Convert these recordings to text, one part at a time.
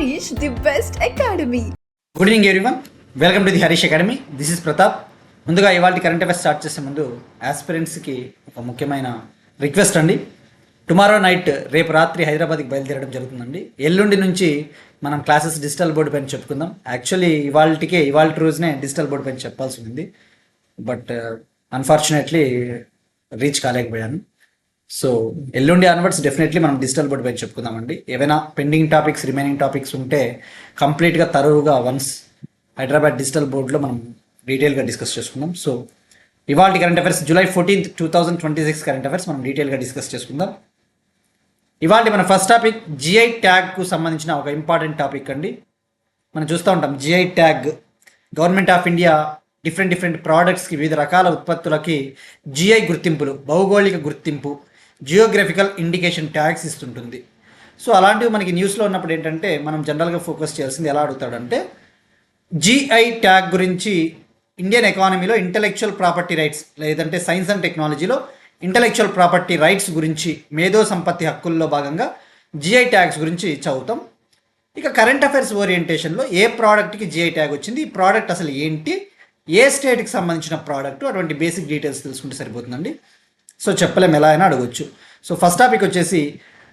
Harish, the best academy. Good evening everyone, welcome to the Harish academy. This is Pratap. ముందుగా ఇవాళ current affairs start చేసే ముందు ఆస్పిరెంట్స్కి ఒక ముఖ్యమైన రిక్వెస్ట్ అండి. టుమారో నైట్, రేపు రాత్రి హైదరాబాద్కి బయలుదేరడం జరుగుతుందండి. ఎల్లుండి నుంచి మనం క్లాసెస్ డిజిటల్ బోర్డు పైన చెప్పుకుందాం. యాక్చువల్లీ ఇవాళ రోజునే డిజిటల్ బోర్డు పైన చెప్పాల్సి ఉంది, బట్ అన్ఫార్చునేట్లీ రీచ్ కాలేకపోయాను. సో ఎల్లుండి ఆన్వర్డ్స్ డెఫినెట్లీ మనం డిజిటల్ బోర్డు పైన చెప్పుకుందామండి. ఏవైనా పెండింగ్ టాపిక్స్, రిమైనింగ్ టాపిక్స్ ఉంటే కంప్లీట్గా తరువుగా వన్స్ హైదరాబాద్ డిజిటల్ బోర్డులో మనం డీటెయిల్గా డిస్కస్ చేసుకుందాం. సో ఇవాళ current affairs July 14, 2026 current affairs మనం డీటెయిల్గా డిస్కస్ చేసుకుందాం. ఇవాళ మన ఫస్ట్ టాపిక్ జిఐ ట్యాగ్కు సంబంధించిన ఒక ఇంపార్టెంట్ టాపిక్ అండి. మనం చూస్తూ ఉంటాం GI tag. Government of India different ప్రోడక్ట్స్కి, వివిధ రకాల ఉత్పత్తులకి జిఐ గుర్తింపులు, భౌగోళిక గుర్తింపు, జియోగ్రఫికల్ ఇండికేషన్ ట్యాగ్స్ ఇస్తుంటుంది. సో అలాంటివి మనకి న్యూస్లో ఉన్నప్పుడు ఏంటంటే మనం జనరల్గా ఫోకస్ చేయాల్సింది ఎలా అడుగుతాడంటే, జిఐ ట్యాగ్ గురించి ఇండియన్ ఎకానమీలో ఇంటలెక్చువల్ ప్రాపర్టీ రైట్స్, లేదంటే సైన్స్ అండ్ టెక్నాలజీలో ఇంటలెక్చువల్ ప్రాపర్టీ రైట్స్ గురించి, మేధో సంపత్తి హక్కుల్లో భాగంగా జిఐ ట్యాగ్స్ గురించి చదువుతాం. ఇక కరెంట్ అఫైర్స్ ఓరియంటేషన్లో ఏ ప్రోడక్ట్కి జిఐ ట్యాగ్ వచ్చింది, ఈ ప్రోడక్ట్ అసలు ఏంటి, ఏ స్టేట్కి సంబంధించిన ప్రోడక్ట్, అటువంటి బేసిక్ డీటెయిల్స్ తెలుసుకుంటే సరిపోతుందండి. సో చెప్పలేం, ఎలా అయినా అడగొచ్చు. సో ఫస్ట్ టాపిక్ వచ్చేసి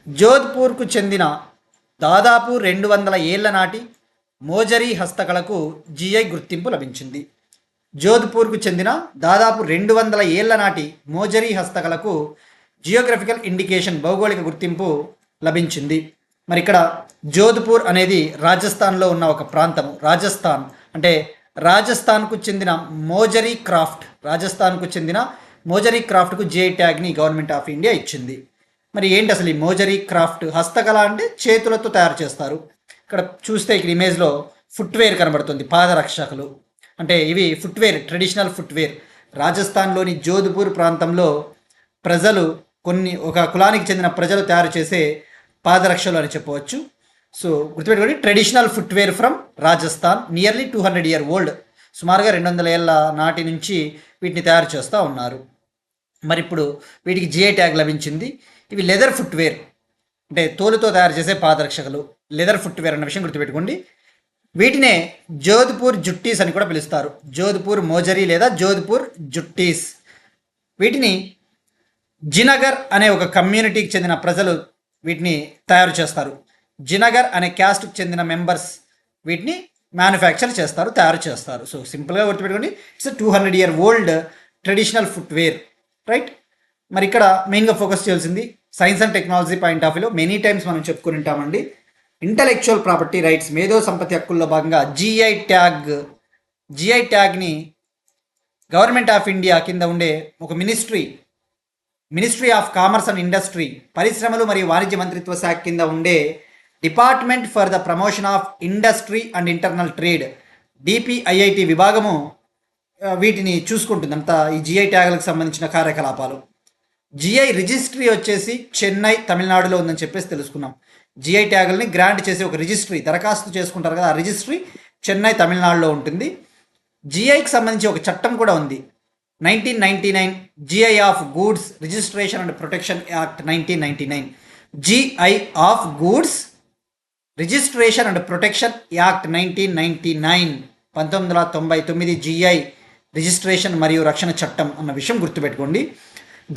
జోధ్పూర్కు చెందిన దాదాపు 200 ఏళ్ల నాటి మోజరీ హస్తకళకు జిఐ గుర్తింపు లభించింది. జోధ్పూర్కు చెందిన దాదాపు 200 ఏళ్ల నాటి మోజరీ హస్తకళకు జియోగ్రఫికల్ ఇండికేషన్, భౌగోళిక గుర్తింపు లభించింది. మరి ఇక్కడ జోధ్పూర్ అనేది రాజస్థాన్లో ఉన్న ఒక ప్రాంతము. రాజస్థాన్ అంటే రాజస్థాన్కు చెందిన మోజరీ క్రాఫ్ట్, మోజరీ క్రాఫ్ట్కు జిఐ ట్యాగ్ని గవర్నమెంట్ ఆఫ్ ఇండియా ఇచ్చింది. మరి ఏంటి అసలు ఈ మోజరీ క్రాఫ్ట్? హస్తకళ అంటే చేతులతో తయారు చేస్తారు. ఇక్కడ చూస్తే ఇక్కడ ఇమేజ్లో ఫుట్వేర్ కనబడుతుంది, పాదరక్షకులు. అంటే ఇవి ఫుట్వేర్, ట్రెడిషనల్ ఫుట్వేర్. రాజస్థాన్లోని జోధ్పూర్ ప్రాంతంలో ప్రజలు, ఒక కులానికి చెందిన ప్రజలు తయారు చేసే పాదరక్షలు అని చెప్పవచ్చు. సో గుర్తుపెట్టుకోండి, traditional footwear from Rajasthan, nearly 200 year old. సుమారుగా 200 ఏళ్ళ నాటి నుంచి వీటిని తయారు చేస్తూ ఉన్నారు. మరి ఇప్పుడు వీటికి జిఐ ట్యాగ్ లభించింది. ఇవి లెదర్ ఫుట్వేర్, అంటే తోలుతో తయారు చేసే పాదరక్షకులు, లెదర్ ఫుట్వేర్ అన్న విషయం గుర్తుపెట్టుకోండి. వీటినే జోధ్పూర్ జుట్టీస్ అని కూడా పిలుస్తారు. జోధ్పూర్ మోజరీ లేదా జోధ్పూర్ జుట్టీస్. వీటిని జినగర్ అనే ఒక కమ్యూనిటీకి చెందిన ప్రజలు వీటిని తయారు చేస్తారు. జినగర్ అనే క్యాస్ట్కి చెందిన మెంబర్స్ వీటిని మ్యానుఫ్యాక్చర్ చేస్తారు, తయారు చేస్తారు. సో సింపుల్గా గుర్తుపెట్టుకోండి, it's 200 year old traditional footwear, right. మరి ఇక్కడ మెయిన్గా ఫోకస్ చేయాల్సింది science and technology point of వ్యూలో మెనీ టైమ్స్ మనం చెప్పుకుని ఉంటామండి. ఇంటలెక్చువల్ ప్రాపర్టీ రైట్స్, మేధో సంపత్తి హక్కుల్లో భాగంగా జిఐ ట్యాగ్ని గవర్నమెంట్ ఆఫ్ ఇండియా కింద ఉండే ఒక ministry of commerce and industry, పరిశ్రమలు మరియు వాణిజ్య మంత్రిత్వ శాఖ కింద ఉండే department for the promotion of industry and internal trade, DPIIT విభాగము వీటిని చూసుకుంటుంది అంతా, ఈ జిఐ ట్యాగ్లకు సంబంధించిన కార్యకలాపాలు. జిఐ రిజిస్ట్రీ వచ్చేసి చెన్నై, తమిళనాడులో ఉందని చెప్పేసి తెలుసుకున్నాం. జిఐ ట్యాగుల్ని గ్రాంట్ చేసి ఒక రిజిస్ట్రీ, దరఖాస్తు చేసుకుంటారు కదా, ఆ రిజిస్ట్రీ చెన్నై, తమిళనాడులో ఉంటుంది. జిఐకి సంబంధించి ఒక చట్టం కూడా ఉంది, 1999 GI of goods registration and protection act 1999. GI of goods registration and protection act 1999, 1999 GI registration మరియు రక్షణ చట్టం అన్న విషయం గుర్తుపెట్టుకోండి.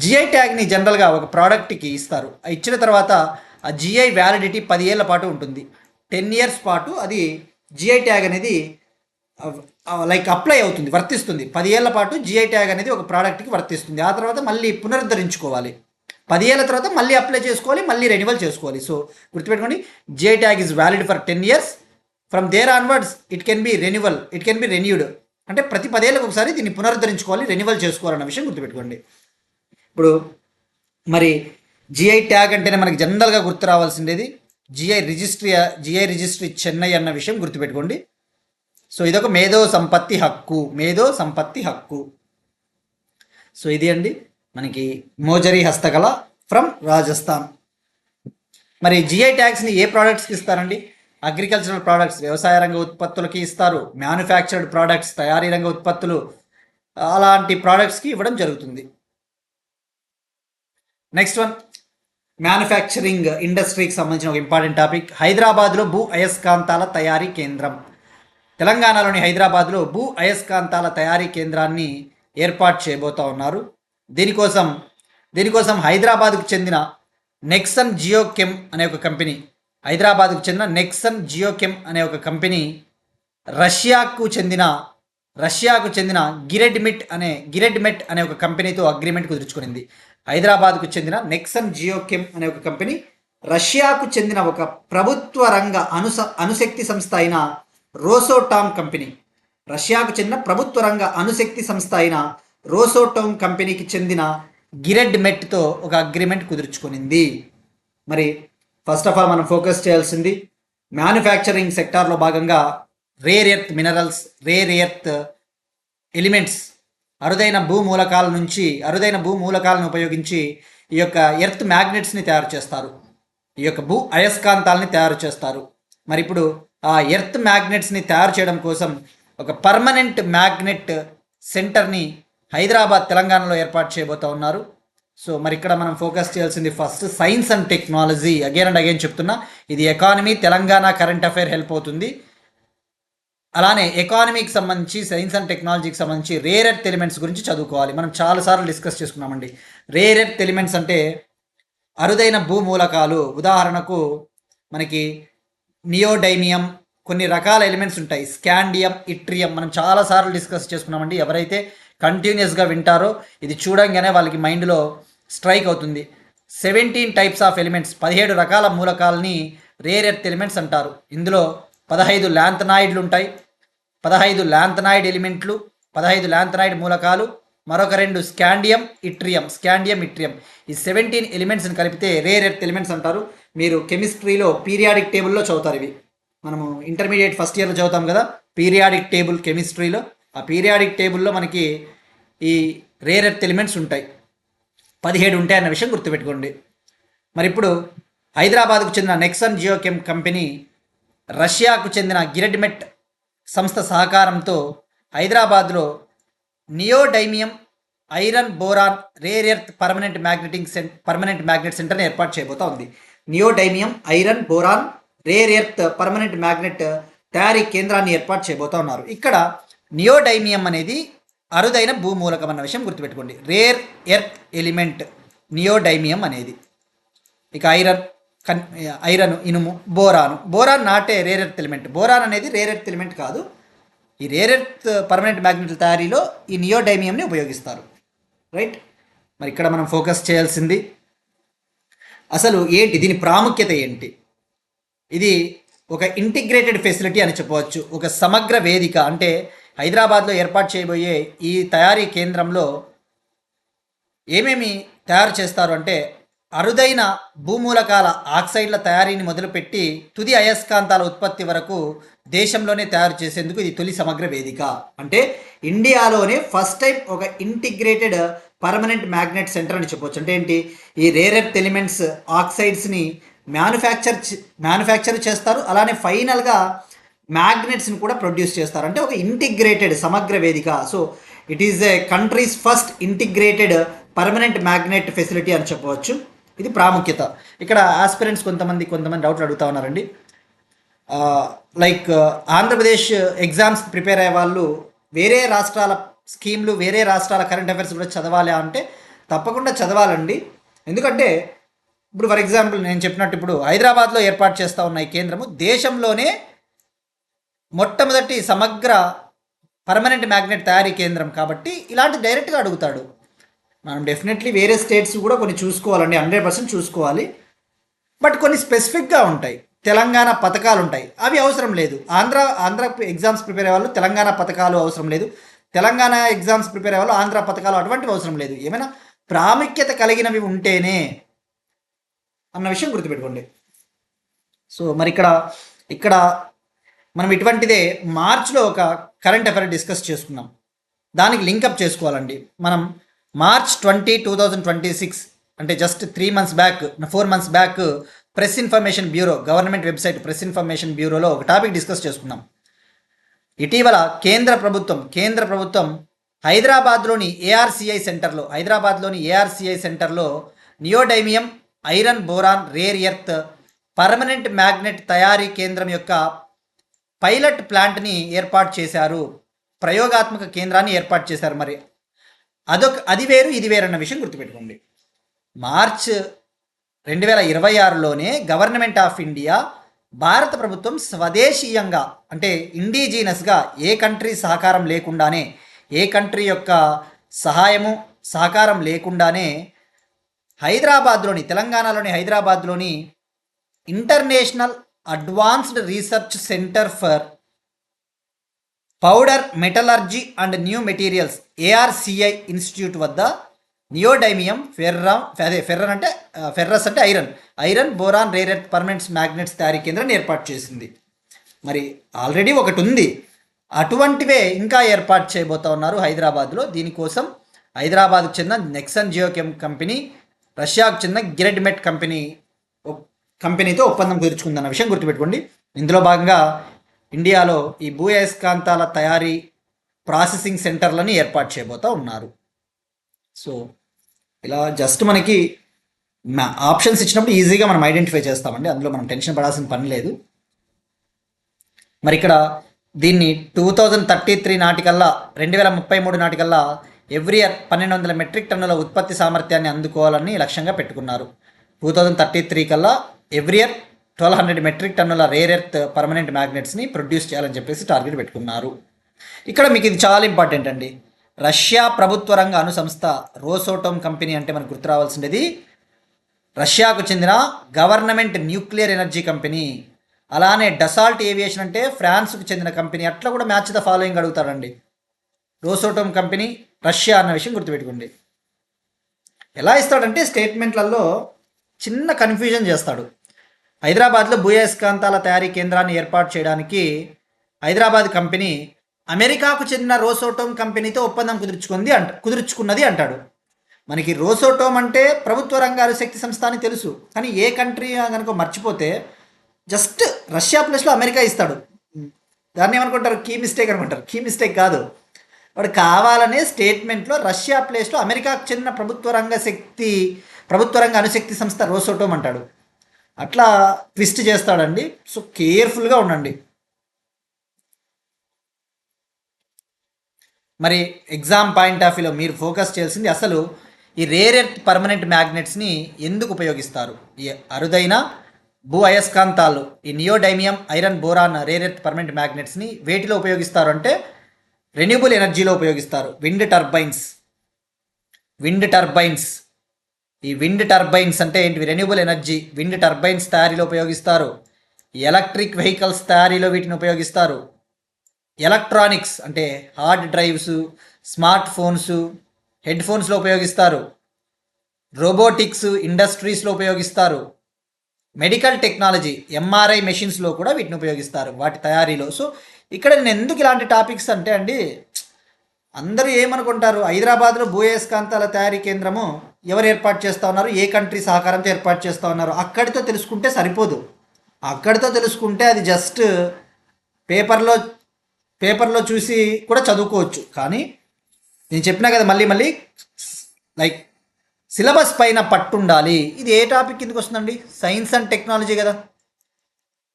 జిఐ ట్యాగ్ని జనరల్గా ఒక ప్రోడక్ట్కి ఇస్తారు. ఇచ్చిన తర్వాత ఆ జిఐ వ్యాలిడిటీ 10 ఏళ్ల పాటు ఉంటుంది. 10 years పాటు అది జిఐ ట్యాగ్ అనేది అప్లై అవుతుంది, వర్తిస్తుంది. 10 ఏళ్ల పాటు జిఐ ట్యాగ్ అనేది ఒక ప్రోడక్ట్కి వర్తిస్తుంది. ఆ తర్వాత మళ్ళీ పునరుద్ధరించుకోవాలి. 10 ఏళ్ల తర్వాత మళ్ళీ అప్లై చేసుకోవాలి, మళ్ళీ రెన్యువల్ చేసుకోవాలి. సో గుర్తుపెట్టుకోండి, GI tag is valid for 10 years. From there onwards it can be renewed. అంటే ప్రతి 10 ఏళ్ళకి ఒకసారి దీన్ని పునరుద్ధరించుకోవాలి, రెన్యువల్ చేసుకోవాలన్న విషయం గుర్తుపెట్టుకోండి. ఇప్పుడు మరి జిఐ ట్యాగ్ అంటేనే మనకి జనరల్గా గుర్తు రావాల్సిండేది జిఐ రిజిస్ట్రీ చెన్నై అన్న విషయం గుర్తుపెట్టుకోండి. సో ఇదొక మేధో సంపత్తి హక్కు. సో ఇది అండి మనకి మోజరీ హస్తకళ ఫ్రమ్ రాజస్థాన్. మరి జిఐ ట్యాగ్స్ని ఏ ప్రోడక్ట్స్కి ఇస్తారండి? అగ్రికల్చరల్ ప్రోడక్ట్స్, వ్యవసాయ రంగ ఉత్పత్తులకి ఇస్తారు. మ్యానుఫ్యాక్చర్డ్ ప్రోడక్ట్స్, తయారీ రంగ ఉత్పత్తులు, అలాంటి ప్రోడక్ట్స్కి ఇవ్వడం జరుగుతుంది. నెక్స్ట్ వన్, మ్యానుఫ్యాక్చరింగ్ ఇండస్ట్రీకి సంబంధించిన ఒక ఇంపార్టెంట్ టాపిక్. హైదరాబాద్లో భూ అయస్కాంతాల తయారీ కేంద్రం. తెలంగాణలోని హైదరాబాద్లో భూ అయస్కాంతాల తయారీ కేంద్రాన్ని ఏర్పాటు చేయబోతా ఉన్నారు. దీనికోసం హైదరాబాద్కు చెందిన నెక్సన్ జియోకెమ్ అనే ఒక కంపెనీ, హైదరాబాద్కు చెందిన నెక్సన్ జియోకెమ్ అనే ఒక కంపెనీ రష్యాకు చెందిన గిరెడ్మెట్ అనే ఒక కంపెనీతో అగ్రిమెంట్ కుదుర్చుకునింది. హైదరాబాద్కు చెందిన నెక్సన్ జియోకెమ్ అనే ఒక కంపెనీ రష్యాకు చెందిన ఒక ప్రభుత్వ రంగ అణుశక్తి సంస్థ అయిన రోసోటామ్ కంపెనీ, రష్యాకు చెందిన ప్రభుత్వ రంగ అణుశక్తి సంస్థ అయిన రోసోటామ్ కంపెనీకి చెందిన గిరెడ్మెట్తో ఒక అగ్రిమెంట్ కుదుర్చుకునింది. మరి ఫస్ట్ ఆఫ్ ఆల్ మనం ఫోకస్ చేయాల్సింది మ్యానుఫ్యాక్చరింగ్ సెక్టార్లో భాగంగా rare earth minerals, rare earth elements, అరుదైన భూమూలకాలను ఉపయోగించి ఈ యొక్క ఎర్త్ మ్యాగ్నెట్స్ని తయారు చేస్తారు, ఈ యొక్క భూ అయస్కాంతాలని తయారు చేస్తారు. మరి ఇప్పుడు ఆ ఎర్త్ మ్యాగ్నెట్స్ని తయారు చేయడం కోసం ఒక పర్మనెంట్ మ్యాగ్నెట్ సెంటర్ని హైదరాబాద్ తెలంగాణలో ఏర్పాటు చేయబోతూ ఉన్నారు. సో మరి ఇక్కడ మనం ఫోకస్ చేయాల్సింది first science and technology. Again and again చెప్తున్నా, ఇది economy, Telangana current affair help అవుతుంది. అలానే ఎకానమీకి సంబంధించి, సైన్స్ అండ్ టెక్నాలజీకి సంబంధించి రేర్ ఎర్త్ ఎలిమెంట్స్ గురించి చదువుకోవాలి. మనం చాలాసార్లు డిస్కస్ చేసుకున్నామండి. రేర్ ఎర్త్ ఎలిమెంట్స్ అంటే అరుదైన భూమూలకాలు. ఉదాహరణకు మనకి నియోడైమియం, కొన్ని రకాల ఎలిమెంట్స్ ఉంటాయి, స్కాండియం, ఇట్రియం. మనం చాలాసార్లు డిస్కస్ చేసుకున్నామండి. ఎవరైతే కంటిన్యూస్గా వింటారో ఇది చూడంగానే వాళ్ళకి మైండ్లో స్ట్రైక్ అవుతుంది. 17 టైప్స్ ఆఫ్ ఎలిమెంట్స్, 17 రకాల మూలకాలని రేర్ ఎర్త్ ఎలిమెంట్స్ అంటారు. ఇందులో 15 ల్యాంథనాయిడ్లు ఉంటాయి, 15 ల్యాంథనాయిడ్ ఎలిమెంట్లు, 15 ల్యాంథనాయిడ్ మూలకాలు, మరొక 2 స్కాండియం, ఇట్రియం. ఈ 17 ఎలిమెంట్స్ని కలిపితే రేర్ ఎర్త్ ఎలిమెంట్స్ అంటారు. మీరు కెమిస్ట్రీలో పీరియాడిక్ టేబుల్లో చదువుతారు. ఇవి మనము ఇంటర్మీడియట్ ఫస్ట్ ఇయర్లో చదువుతాం కదా, పీరియాడిక్ టేబుల్ కెమిస్ట్రీలో. ఆ పీరియాడిక్ టేబుల్లో మనకి ఈ రేర్ ఎర్త్ ఎలిమెంట్స్ ఉంటాయి, 17 ఉంటాయి అన్న విషయం గుర్తుపెట్టుకోండి. మరి ఇప్పుడు హైదరాబాద్కు చెందిన నెక్సన్ జియోకెమ్ కంపెనీ రష్యాకు చెందిన గిరెడ్మెట్ సంస్థ సహకారంతో హైదరాబాద్లో neodymium iron boron rare earth permanent magnet సెంటర్ని ఏర్పాటు చేయబోతా ఉంది. Neodymium iron boron rare earth permanent magnet తయారీ కేంద్రాన్ని ఏర్పాటు చేయబోతా ఉన్నారు. ఇక్కడ నియోడైమియం అనేది అరుదైన భూమూలకం అన్న విషయం గుర్తుపెట్టుకోండి. రేర్ ఎర్త్ ఎలిమెంట్ నియోడైమియం అనేది. ఇక ఐరన్, ఇనుము, బోరాన్ నాటే రేర్ ఎర్త్ ఎలిమెంట్. బోరాన్ అనేది రేర్ ఎర్త్ ఎలిమెంట్ కాదు. ఈ రేర్ ఎర్త్ పర్మనెంట్ మ్యాగ్నెట్ల తయారీలో ఈ నియోడైమియంని ఉపయోగిస్తారు. రైట్. మరి ఇక్కడ మనం ఫోకస్ చేయాల్సింది అసలు ఏంటి, దీని ప్రాముఖ్యత ఏంటి. ఇది ఒక ఇంటిగ్రేటెడ్ ఫెసిలిటీ అని చెప్పవచ్చు, ఒక సమగ్ర వేదిక. అంటే హైదరాబాద్లో ఏర్పాటు చేయబోయే ఈ తయారీ కేంద్రంలో ఏమేమి తయారు చేస్తారు అంటే అరుదైన భూమూలకాల ఆక్సైడ్ల తయారీని మొదలుపెట్టి తుది అయస్కాంతాల ఉత్పత్తి వరకు దేశంలోనే తయారు చేసేందుకు ఇది తొలి సమగ్ర వేదిక. అంటే ఇండియాలోనే ఫస్ట్ టైం ఒక ఇంటిగ్రేటెడ్ పర్మనెంట్ మ్యాగ్నెట్ సెంటర్ అని చెప్పవచ్చు. అంటే ఏంటి, ఈ రేర్ ఎర్త్ ఎలిమెంట్స్ ఆక్సైడ్స్ని మ్యానుఫ్యాక్చర్ చేస్తారు, అలానే ఫైనల్గా మ్యాగ్నెట్స్ని కూడా ప్రొడ్యూస్ చేస్తారు. అంటే ఒక ఇంటిగ్రేటెడ్ సమగ్ర వేదిక. So it is a country's first integrated permanent magnet facility అని చెప్పవచ్చు. ఇది ప్రాముఖ్యత. ఇక్కడ ఆస్పిరెంట్స్ కొంతమంది డౌట్లు అడుగుతూ ఉన్నారండి. లైక్ ఆంధ్రప్రదేశ్ ఎగ్జామ్స్ ప్రిపేర్ అయ్యే వాళ్ళు వేరే రాష్ట్రాల స్కీమ్లు, వేరే రాష్ట్రాల కరెంట్ అఫైర్స్ కూడా చదవాలి అంటే తప్పకుండా చదవాలండి. ఎందుకంటే ఇప్పుడు ఫర్ ఎగ్జాంపుల్ నేను చెప్పినట్టు ఇప్పుడు హైదరాబాద్లో ఏర్పాటు చేస్తూ ఉన్న ఈ కేంద్రము దేశంలోనే మొట్టమొదటి సమగ్ర పర్మనెంట్ మ్యాగ్నెట్ తయారీ కేంద్రం కాబట్టి ఇలాంటి డైరెక్ట్గా అడుగుతాడు. మనం డెఫినెట్లీ వేరే స్టేట్స్ కూడా కొన్ని చూసుకోవాలండి, 100% చూసుకోవాలి. బట్ కొన్ని స్పెసిఫిక్గా ఉంటాయి, తెలంగాణ పథకాలు ఉంటాయి, అవి అవసరం లేదు. ఆంధ్ర ఎగ్జామ్స్ ప్రిపేర్ అయ్యే వాళ్ళు తెలంగాణ పథకాలు అవసరం లేదు, తెలంగాణ ఎగ్జామ్స్ ప్రిపేర్ అయ్యే వాళ్ళు ఆంధ్ర పథకాలు అటువంటివి అవసరం లేదు. ఏమైనా ప్రాముఖ్యత కలిగినవి ఉంటేనే అన్న విషయం గుర్తుపెట్టుకోండి. సో మరి ఇక్కడ మనం ఇటువంటిదే మార్చ్లో ఒక కరెంట్ అఫైర్ డిస్కస్ చేసుకున్నాం, దానికి లింకప్ చేసుకోవాలండి. మనం March 20, 2026 అంటే just 4 months back press information bureau, government website press information బ్యూరోలో ఒక టాపిక్ డిస్కస్ చేసుకున్నాం. ఇటీవల కేంద్ర ప్రభుత్వం హైదరాబాద్లోని ఏఆర్సిఐ సెంటర్లో neodymium iron boron rare earth permanent magnet తయారీ కేంద్రం యొక్క పైలట్ ప్లాంట్ని ఏర్పాటు చేశారు, ప్రయోగాత్మక కేంద్రాన్ని ఏర్పాటు చేశారు. మరి అది వేరు ఇది వేరు అన్న విషయం గుర్తుపెట్టుకోండి. మార్చ్ 2026లోనే గవర్నమెంట్ ఆఫ్ ఇండియా, భారత ప్రభుత్వం స్వదేశీయంగా అంటే ఇండిజీనస్గా ఏ కంట్రీ సహకారం లేకుండానే, ఏ కంట్రీ యొక్క సహకారం లేకుండానే హైదరాబాద్లోని, తెలంగాణలోని హైదరాబాద్లోని international advanced research centre for powder metallurgy and new materials ARCI institute వద్ద నియోడైమియం ఫెర్రన్ అంటే ఫెర్రస్ అంటే iron boron rare earth permanent magnets తయారీ కేంద్రాన్ని ఏర్పాటు చేసింది. మరి ఆల్రెడీ ఒకటి ఉంది, అటువంటివే ఇంకా ఏర్పాటు చేయబోతా ఉన్నారు హైదరాబాద్లో. దీనికోసం హైదరాబాద్కు చెందిన నెక్సన్ జియోకెమ్ కంపెనీ, రష్యాకు చెందిన గిరెడ్మెట్ కంపెనీతో ఒప్పందం కుదుర్చుకుందన్న విషయం గుర్తుపెట్టుకోండి. ఇందులో భాగంగా ఇండియాలో ఈ భూయస్కాంతాల తయారీ ప్రాసెసింగ్ సెంటర్లను ఏర్పాటు చేయబోతూ ఉన్నారు. సో ఇలా జస్ట్ మనకి ఆప్షన్స్ ఇచ్చినప్పుడు ఈజీగా మనం ఐడెంటిఫై చేస్తామండి, అందులో మనం టెన్షన్ పడాల్సిన పని లేదు. మరి ఇక్కడ దీన్ని 2033 నాటికల్లా 2033 నాటికల్లా ఎవ్రీ ఇయర్ 1200 మెట్రిక్ టన్నుల ఉత్పత్తి సామర్థ్యాన్ని అందుకోవాలని లక్ష్యంగా పెట్టుకున్నారు. 2033 కల్లా ఎవ్రీ ఇయర్ 1200 మెట్రిక్ టన్నుల రేర్ ఎర్త్ పర్మనెంట్ మ్యాగ్నెట్స్ని ప్రొడ్యూస్ చేయాలని చెప్పేసి టార్గెట్ పెట్టుకున్నారు. ఇక్కడ మీకు ఇది చాలా ఇంపార్టెంట్ అండి. రష్యా ప్రభుత్వ రంగ అణుసంస్థ రోసోటోమ్ కంపెనీ అంటే మనకు గుర్తు రావాల్సింది రష్యాకు చెందిన గవర్నమెంట్ న్యూక్లియర్ ఎనర్జీ కంపెనీ. అలానే డసాల్ట్ ఏవియేషన్ అంటే ఫ్రాన్స్కు చెందిన కంపెనీ. అట్లా కూడా మ్యాచ్ ద ఫాలోయింగ్ అడుగుతారండి. రోసోటోమ్ కంపెనీ రష్యా అన్న విషయం గుర్తుపెట్టుకోండి. ఎలా ఇస్తాడంటే స్టేట్మెంట్లలో చిన్న కన్ఫ్యూజన్ చేస్తాడు. హైదరాబాద్లో భూయస్కాంతాల తయారీ కేంద్రాన్ని ఏర్పాటు చేయడానికి హైదరాబాద్ కంపెనీ అమెరికాకు చెందిన రోసోటోమ్ కంపెనీతో ఒప్పందం కుదుర్చుకున్నది అంటాడు. మనకి రోసోటోమ్ అంటే ప్రభుత్వ రంగ అణుశక్తి సంస్థ అని తెలుసు, కానీ ఏ కంట్రీ కనుక మర్చిపోతే జస్ట్ రష్యా ప్లేస్లో అమెరికా ఇస్తాడు. దాన్ని ఏమనుకుంటారు, కీ మిస్టేక్ అనుకుంటారు. కీ మిస్టేక్ కాదు, వాడు కావాలనే స్టేట్మెంట్లో రష్యా ప్లేస్లో అమెరికాకు చెందిన ప్రభుత్వ రంగ అణుశక్తి సంస్థ రోసోటోమ్ అంటాడు. అట్లా ట్విస్ట్ చేస్తాడండి. సో కేర్ఫుల్గా ఉండండి. మరి ఎగ్జామ్ పాయింట్ ఆఫ్ వ్యూలో మీరు ఫోకస్ చేయాల్సింది అసలు ఈ రేర్ ఎర్త్ పర్మనెంట్ మ్యాగ్నెట్స్ని ఎందుకు ఉపయోగిస్తారు. ఈ అరుదైన భూ అయస్కాంతాలు, ఈ neodymium iron boron rare earth permanent మ్యాగ్నెట్స్ని వేటిలో ఉపయోగిస్తారు అంటే రెన్యూబుల్ ఎనర్జీలో ఉపయోగిస్తారు. Wind turbines. ఈ విండ్ టర్బైన్స్ అంటే ఏంటివి? రెన్యూబుల్ ఎనర్జీ విండ్ టర్బైన్స్ తయారీలో ఉపయోగిస్తారు. ఎలక్ట్రిక్ వెహికల్స్ తయారీలో వీటిని ఉపయోగిస్తారు. ఎలక్ట్రానిక్స్ అంటే hard drives, smart phones, head ఫోన్స్లో ఉపయోగిస్తారు. రోబోటిక్స్ ఇండస్ట్రీస్లో ఉపయోగిస్తారు. మెడికల్ టెక్నాలజీ MRI మెషిన్స్లో కూడా వీటిని ఉపయోగిస్తారు వాటి తయారీలో. సో ఇక్కడ నేను ఎందుకు ఇలాంటి టాపిక్స్ అంటే అండి, అందరూ ఏమనుకుంటారు, హైదరాబాద్లో భూయస్కాంతాల తయారీ కేంద్రము ఎవరు ఏర్పాటు చేస్తూ ఉన్నారు, ఏ కంట్రీ సహకారంతో ఏర్పాటు చేస్తూ ఉన్నారు, అక్కడితో తెలుసుకుంటే సరిపోదు. అక్కడితో తెలుసుకుంటే అది జస్ట్ పేపర్లో చూసి కూడా చదువుకోవచ్చు. కానీ నేను చెప్పినా కదా మళ్ళీ లైక్ సిలబస్ పైన పట్టుండాలి. ఇది ఏ టాపిక్ కిందకి వస్తుందండి? సైన్స్ అండ్ టెక్నాలజీ కదా.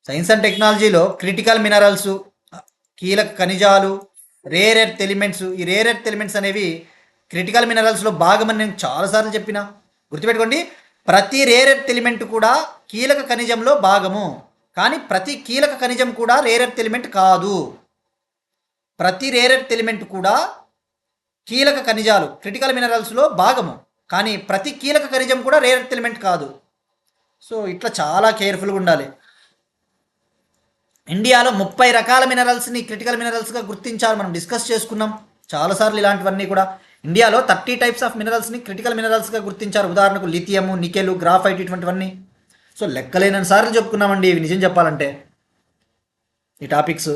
సైన్స్ అండ్ టెక్నాలజీలో క్రిటికల్ మినరల్స్, కీలక ఖనిజాలు, రేర్ ఎర్త్ ఎలిమెంట్స్. ఈ రేర్ ఎర్త్ ఎలిమెంట్స్ అనేవి క్రిటికల్ మినరల్స్లో భాగమని నేను చాలాసార్లు చెప్పిన, గుర్తుపెట్టుకోండి. ప్రతి రేర్ ఎర్త్ ఎలిమెంట్ కూడా కీలక ఖనిజంలో భాగము, కానీ ప్రతి కీలక ఖనిజం కూడా రేర్ ఎర్త్ ఎలిమెంట్ కాదు. ప్రతి రేర్ ఎర్త్ ఎలిమెంట్ కూడా కీలక ఖనిజాలు క్రిటికల్ మినరల్స్లో భాగము, కానీ ప్రతి కీలక ఖనిజం కూడా రేర్ ఎర్త్ ఎలిమెంట్ కాదు. సో ఇట్లా చాలా కేర్ఫుల్గా ఉండాలి. ఇండియాలో 30 రకాల మినరల్స్ని క్రిటికల్ మినరల్స్గా గుర్తించారు. మనం డిస్కస్ చేసుకున్నాం చాలాసార్లు ఇలాంటివన్నీ కూడా. ఇండియాలో 30 టైప్స్ ఆఫ్ మినరల్స్ని క్రిటికల్ మినరల్స్గా గుర్తించారు. ఉదాహరణకు లిథియము, నికెలు, గ్రాఫైట్ ఇటువంటివన్నీ. సో లెక్కలేనన్ని సార్లు చెప్పుకున్నామండి ఇవి, నిజం చెప్పాలంటే ఈ టాపిక్స్.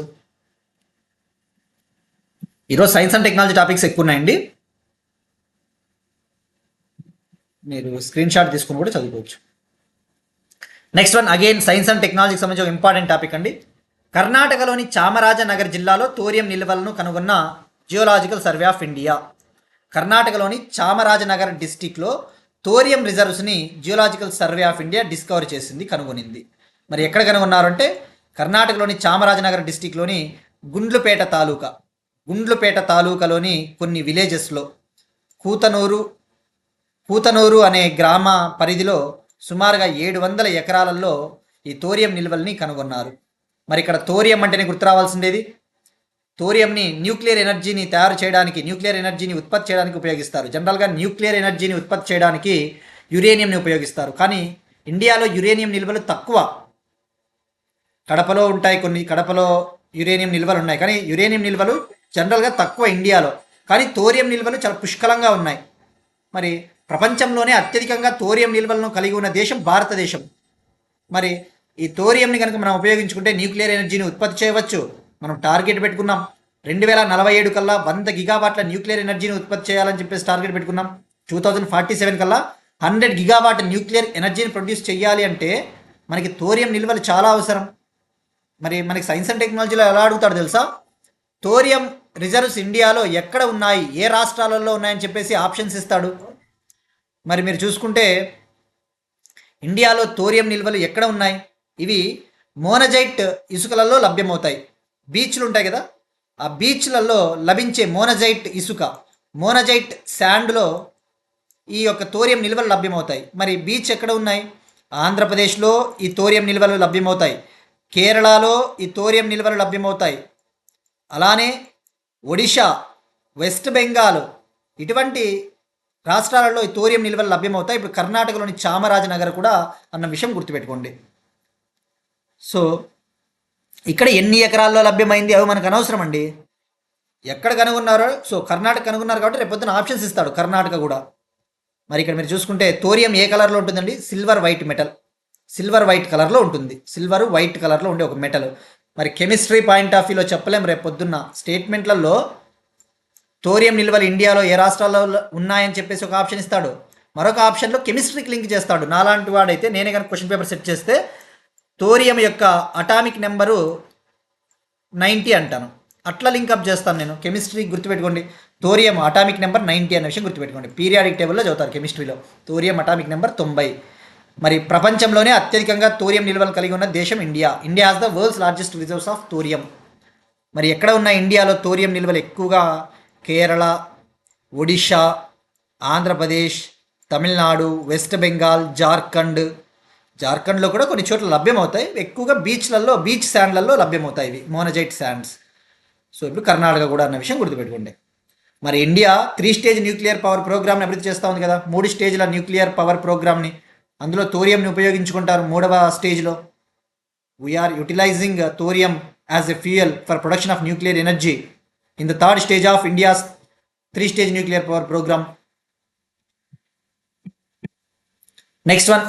ఈరోజు సైన్స్ అండ్ టెక్నాలజీ టాపిక్స్ ఎక్కువ ఉన్నాయండి, మీరు స్క్రీన్ షాట్ తీసుకుని కూడా చదువుకోవచ్చు. Next one again science and టెక్నాలజీకి సంబంధించిన ఇంపార్టెంట్ టాపిక్ అండి. కర్ణాటకలోని చామరాజనగర్ జిల్లాలో థోరియం నిల్వలను కనుగొన్న జియోలాజికల్ సర్వే ఆఫ్ ఇండియా. కర్ణాటకలోని చామరాజనగర్ డిస్టిక్లో థోరియం రిజర్వ్స్ని geological survey of India discover చేసింది, కనుగొనింది. మరి ఎక్కడ కనుగొన్నారంటే కర్ణాటకలోని చామరాజనగర్ డిస్టిక్లోని గుండ్లుపేట తాలూకాలోని కొన్ని విలేజెస్లో కూతనూరు అనే గ్రామ పరిధిలో సుమారుగా 700 ఎకరాలలో ఈ థోరియం నిల్వల్ని కనుగొన్నారు. మరి ఇక్కడ థోరియం అంటేనే గుర్తు రావాల్సిందేది, థోరియంని న్యూక్లియర్ ఎనర్జీని ఉత్పత్తి చేయడానికి ఉపయోగిస్తారు. జనరల్గా న్యూక్లియర్ ఎనర్జీని ఉత్పత్తి చేయడానికి యురేనియంని ఉపయోగిస్తారు. కానీ ఇండియాలో యురేనియం నిల్వలు తక్కువ. కడపలో యురేనియం నిల్వలు ఉన్నాయి, కానీ యురేనియం నిల్వలు జనరల్గా తక్కువ ఇండియాలో. కానీ థోరియం నిల్వలు చాలా పుష్కలంగా ఉన్నాయి. మరి ప్రపంచంలోనే అత్యధికంగా థోరియం నిల్వలను కలిగి ఉన్న దేశం భారతదేశం. మరి ఈ థోరియంని కనుక మనం ఉపయోగించుకుంటే న్యూక్లియర్ ఎనర్జీని ఉత్పత్తి చేయవచ్చు. మనం టార్గెట్ పెట్టుకున్నాం 2047 కల్లా 100 గిగావాట్ల న్యూక్లియర్ ఎనర్జీని ఉత్పత్తి చేయాలని చెప్పేసి టార్గెట్ పెట్టుకున్నాం. 2047 కల్లా 100 గిగావాట్ న్యూక్లియర్ ఎనర్జీని ప్రొడ్యూస్ చేయాలి అంటే మనకి థోరియం నిల్వలు చాలా అవసరం. మరి మనకి సైన్స్ అండ్ టెక్నాలజీలో ఎలా అడుగుతాడు తెలుసా, థోరియం రిజర్వ్స్ ఇండియాలో ఎక్కడ ఉన్నాయి, ఏ రాష్ట్రాలలో ఉన్నాయని చెప్పేసి ఆప్షన్స్ ఇస్తాడు. మరి మీరు చూసుకుంటే ఇండియాలో థోరియం నిల్వలు ఎక్కడ ఉన్నాయి, ఇవి మోనజైట్ ఇసుకలలో లభ్యమవుతాయి. బీచ్లు ఉంటాయి కదా, ఆ బీచ్లలో లభించే మోనజైట్ శాండ్లో ఈ యొక్క థోరియం నిల్వలు లభ్యమవుతాయి. మరి బీచ్ ఎక్కడ ఉన్నాయి, ఆంధ్రప్రదేశ్లో ఈ థోరియం నిల్వలు లభ్యమవుతాయి, కేరళలో ఈ థోరియం నిల్వలు లభ్యమవుతాయి, అలానే ఒడిషా, వెస్ట్ బెంగాల్ ఇటువంటి రాష్ట్రాలలో ఈ థోరియం నిల్వలు లభ్యమవుతాయి. ఇప్పుడు కర్ణాటకలోని చామరాజనగర్ కూడా అన్న విషయం గుర్తుపెట్టుకోండి. సో ఇక్కడ ఎన్ని ఎకరాల్లో లభ్యమైంది అవి మనకు అనవసరం అండి, ఎక్కడ కనుగొన్నారో. సో కర్ణాటక కనుగొన్నారు కాబట్టి రేపు పొద్దున ఆప్షన్స్ ఇస్తాడు కర్ణాటక కూడా. మరి ఇక్కడ మీరు చూసుకుంటే థోరియం ఏ కలర్లో ఉంటుందండి, సిల్వర్ వైట్ కలర్లో ఉంటుంది. సిల్వర్ వైట్ కలర్లో ఉండే ఒక మెటల్. మరి కెమిస్ట్రీ పాయింట్ ఆఫ్ వ్యూలో చెప్పలేము, రేపు పొద్దున్న స్టేట్మెంట్లలో థోరియం నిల్వలు ఇండియాలో ఏ రాష్ట్రాల్లో ఉన్నాయని చెప్పేసి ఒక ఆప్షన్ ఇస్తాడు, మరొక ఆప్షన్లో కెమిస్ట్రీకి లింక్ చేస్తాడు. నాలాంటి వాడైతే నేనే కనుక క్వశ్చన్ పేపర్ సెట్ చేస్తే థోరియం యొక్క అటామిక్ నెంబరు 90 అంటాను, అట్లా లింకప్ చేస్తాను నేను. కెమిస్ట్రీ గుర్తుపెట్టుకోండి, థోరియం అటామిక్ నెంబర్ 90 అనే విషయం గుర్తుపెట్టుకోండి. పీరియాడిక్ టేబుల్లో చదువుతారు కెమిస్ట్రీలో, థోరియం అటామిక్ నెంబర్ 90. మరి ప్రపంచంలోనే అత్యధికంగా థోరియం నిల్వలు కలిగి ఉన్న దేశం India. India has the world's largest reserves of thorium. మరి ఎక్కడ ఉన్న ఇండియాలో థోరియం నిల్వలు ఎక్కువగా, కేరళ, ఒడిషా, ఆంధ్రప్రదేశ్, తమిళనాడు, వెస్ట్ బెంగాల్, జార్ఖండ్లో కూడా కొన్ని చోట్ల లభ్యమవుతాయి. ఎక్కువగా బీచ్ శాండ్లలో లభ్యమవుతాయి ఇవి మోనజైట్ శాండ్స్. సో ఇప్పుడు కర్ణాటక కూడా అన్న విషయం గుర్తుపెట్టుకోండి. మరి ఇండియా 3 స్టేజ్ న్యూక్లియర్ పవర్ ప్రోగ్రామ్ని అభివృద్ధి చేస్తూ ఉంది కదా, 3 స్టేజ్ల న్యూక్లియర్ పవర్ ప్రోగ్రామ్ని. అందులో థోరియంని ఉపయోగించుకుంటారు 3వ స్టేజ్లో. We're utilising thorium as a fuel for production of nuclear energy in the 3rd stage of India's 3 stage nuclear power programme. Next one,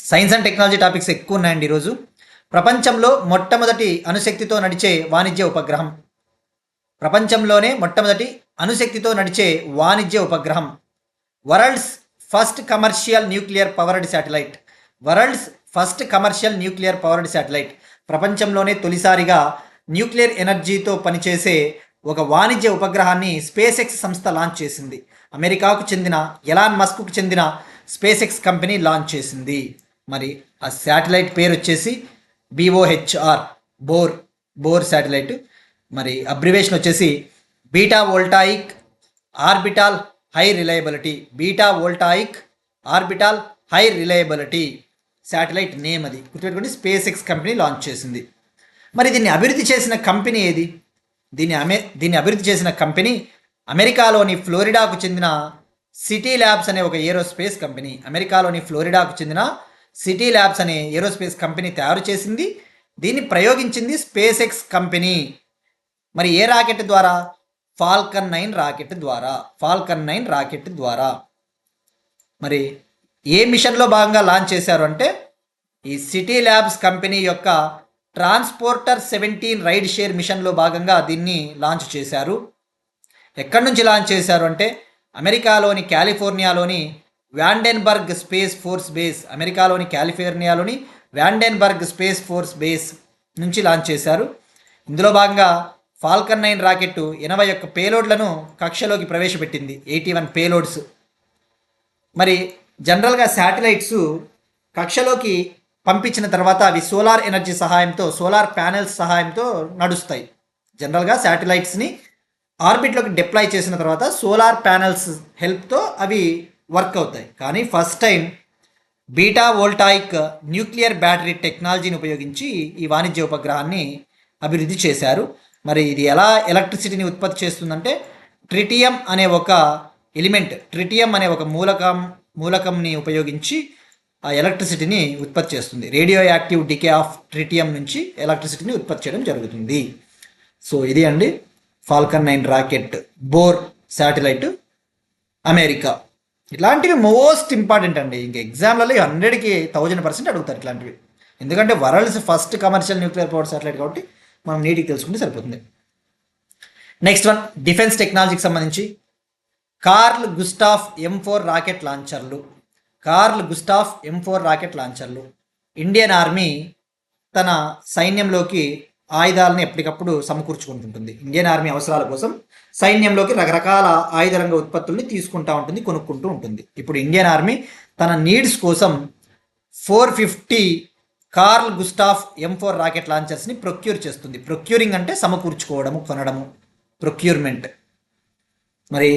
science and technology topics ఎక్కువ ఉన్నాయండి ఈరోజు. ప్రపంచంలో మొట్టమొదటి అణుశక్తితో నడిచే వాణిజ్య ఉపగ్రహం. ప్రపంచంలోనే మొట్టమొదటి అణుశక్తితో నడిచే వాణిజ్య ఉపగ్రహం. World's first commercial nuclear powered satellite. ప్రపంచంలోనే తొలిసారిగా న్యూక్లియర్ ఎనర్జీతో పనిచేసే ఒక వాణిజ్య ఉపగ్రహాన్ని స్పేస్ ఎక్స్ సంస్థ లాంచ్ చేసింది. అమెరికాకు చెందిన ఎలాన్ మస్క్కు చెందిన స్పేస్ ఎక్స్ కంపెనీ లాంచ్ చేసింది. మరి ఆ శాటిలైట్ పేరు వచ్చేసి BOHR, బోర్ శాటిలైట్. మరి అబ్రివేషన్ వచ్చేసి beta voltaic orbital high reliability satellite name, అది గుర్తుపెట్టుకోండి. స్పేస్ ఎక్స్ కంపెనీ లాంచ్ చేసింది. మరి దీన్ని అభివృద్ధి చేసిన కంపెనీ ఏది? దీన్ని అభివృద్ధి చేసిన కంపెనీ అమెరికాలోని ఫ్లోరిడాకు చెందిన సిటీ ల్యాబ్స్ అనే ఒక ఏరోస్పేస్ కంపెనీ. అమెరికాలోని ఫ్లోరిడాకు చెందిన సిటీ ల్యాబ్స్ అనే ఏరోస్పేస్ కంపెనీ తయారు చేసింది. దీన్ని ప్రయోగించింది స్పేస్ ఎక్స్ కంపెనీ. మరి ఏ రాకెట్ ద్వారా? ఫాల్కన్ 9 రాకెట్ ద్వారా. మరి ఏ మిషన్లో భాగంగా లాంచ్ చేశారు అంటే ఈ సిటీ ల్యాబ్స్ కంపెనీ యొక్క ట్రాన్స్పోర్టర్ 17 రైడ్ షేర్ మిషన్లో భాగంగా దీన్ని లాంచ్ చేశారు. ఎక్కడి నుంచి లాంచ్ చేశారు అంటే అమెరికాలోని కాలిఫోర్నియాలోని వ్యాండెన్బర్గ్ స్పేస్ ఫోర్స్ బేస్ నుంచి లాంచ్ చేశారు. ఇందులో భాగంగా ఫాల్కన్ 9 రాకెట్ 81 పేలోడ్లను కక్షలోకి ప్రవేశపెట్టింది, 81 పేలోడ్స్. మరి జనరల్గా శాటిలైట్స్ కక్షలోకి పంపించిన తర్వాత అవి సోలార్ ఎనర్జీ సహాయంతో, సోలార్ ప్యానెల్స్ సహాయంతో నడుస్తాయి. జనరల్గా శాటిలైట్స్ని ఆర్బిట్లోకి డిప్లాయ్ చేసిన తర్వాత సోలార్ ప్యానెల్స్ హెల్ప్తో అవి వర్క్ అవుతాయి. కానీ first time beta voltaic nuclear battery టెక్నాలజీని ఉపయోగించి ఈ వాణిజ్య ఉపగ్రహాన్ని అభివృద్ధి చేశారు. మరి ఇది ఎలా ఎలక్ట్రిసిటీని ఉత్పత్తి చేస్తుందంటే ట్రిటియం అనే ఒక ఎలిమెంట్, ట్రిటియం అనే ఒక మూలకంని ఉపయోగించి ఆ ఎలక్ట్రిసిటీని ఉత్పత్తి చేస్తుంది. Radioactive decay of tritium నుంచి ఎలక్ట్రిసిటీని ఉత్పత్తి చేయడం జరుగుతుంది. సో ఇది అండి ఫాల్కన్ 9 రాకెట్, బోర్ శాటిలైట్, అమెరికా. ఇట్లాంటివి మోస్ట్ ఇంపార్టెంట్ అండి. ఇంక ఎగ్జామ్లలో 100కి 1000% అడుగుతారు ఇట్లాంటివి. ఎందుకంటే world's first commercial nuclear power satellite కాబట్టి మనం నీటికి తెలుసుకుంటే సరిపోతుంది. నెక్స్ట్ వన్, డిఫెన్స్ టెక్నాలజీకి సంబంధించి కార్ల్ గుస్టాఫ్ M4 రాకెట్ లాంచర్లు. కార్ల్ గుస్టాఫ్ M4 రాకెట్ లాంచర్లు ఇండియన్ ఆర్మీ తన సైన్యంలోకి ఆయుధాలను ఎప్పటికప్పుడు సమకూర్చుకుంటుంటుంది. ఇండియన్ ఆర్మీ అవసరాల కోసం సైన్యంలోకి రకరకాల ఆయుధ రంగ ఉత్పత్తుల్ని తీసుకుంటూ ఉంటుంది, కొనుక్కుంటూ ఉంటుంది. ఇప్పుడు ఇండియన్ ఆర్మీ తన నీడ్స్ కోసం 450 curl Gustaf M4 rocket లాంచర్స్ని procure చేస్తుంది. ప్రొక్యూరింగ్ అంటే సమకూర్చుకోవడము, కొనడము, ప్రొక్యూర్మెంట్. మరి